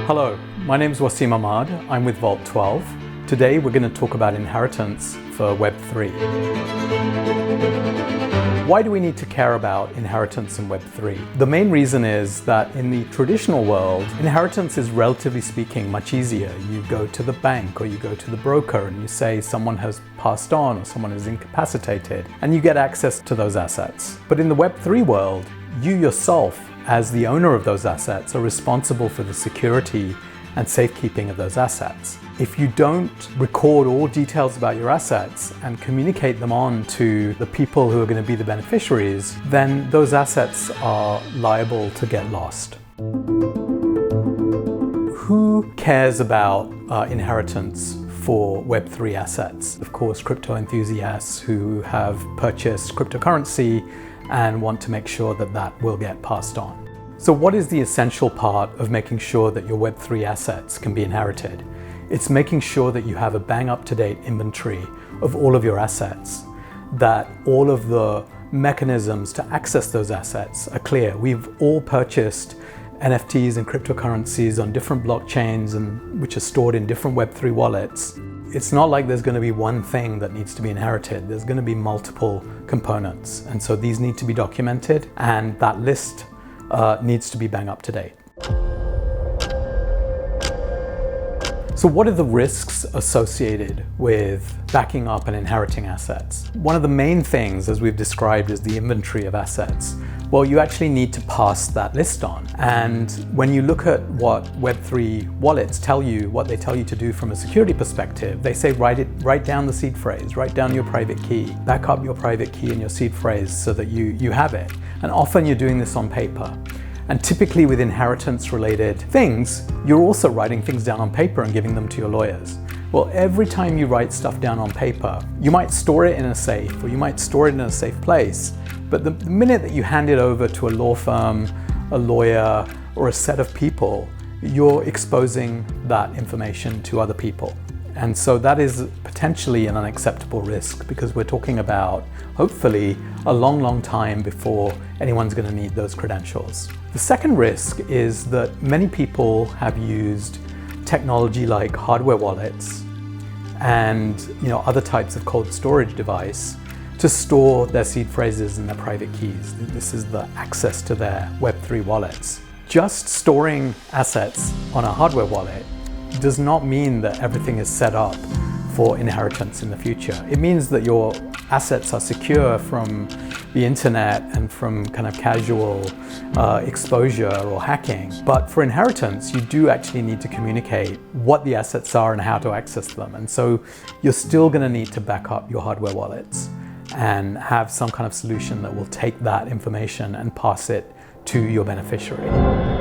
Hello, my name is Wasim Ahmad. I'm with Vault 12. Today we're going to talk about inheritance for Web3. Why do we need to care about inheritance in Web3? The main reason is that in the traditional world, inheritance is relatively speaking much easier. You go to the bank or you go to the broker and you say someone has passed on or someone is incapacitated and you get access to those assets. But in the Web3 world, you yourself, as the owner of those assets, are responsible for the security and safekeeping of those assets. If you don't record all details about your assets and communicate them on to the people who are going to be the beneficiaries, then those assets are liable to get lost. Who cares about inheritance for Web3 assets? Of course, crypto enthusiasts who have purchased cryptocurrency and want to make sure that that will get passed on. So what is the essential part of making sure that your Web3 assets can be inherited? It's making sure that you have a bang up-to-date inventory of all of your assets, that all of the mechanisms to access those assets are clear. We've all purchased NFTs and cryptocurrencies on different blockchains and which are stored in different Web3 wallets. It's not like there's going to be one thing that needs to be inherited. There's going to be multiple components. And so these need to be documented and that list needs to be bang up to date. So what are the risks associated with backing up and inheriting assets? One of the main things, as we've described, is the inventory of assets. Well, you actually need to pass that list on. And when you look at what Web3 wallets tell you, what they tell you to do from a security perspective, they say write down the seed phrase, write down your private key, back up your private key and your seed phrase so that you have it. And often you're doing this on paper. And typically with inheritance-related things, you're also writing things down on paper and giving them to your lawyers. Well, every time you write stuff down on paper, you might store it in a safe or you might store it in a safe place. But the minute that you hand it over to a law firm, a lawyer, or a set of people, you're exposing that information to other people. And so that is potentially an unacceptable risk because we're talking about, hopefully, a long, long time before anyone's going to need those credentials. The second risk is that many people have used technology like hardware wallets and other types of cold storage device to store their seed phrases and their private keys. This is the access to their Web3 wallets. Just storing assets on a hardware wallet does not mean that everything is set up for inheritance in the future. It means that your assets are secure from the internet and from kind of casual exposure or hacking. But for inheritance, you do actually need to communicate what the assets are and how to access them. And so you're still going to need to back up your hardware wallets and have some kind of solution that will take that information and pass it to your beneficiary.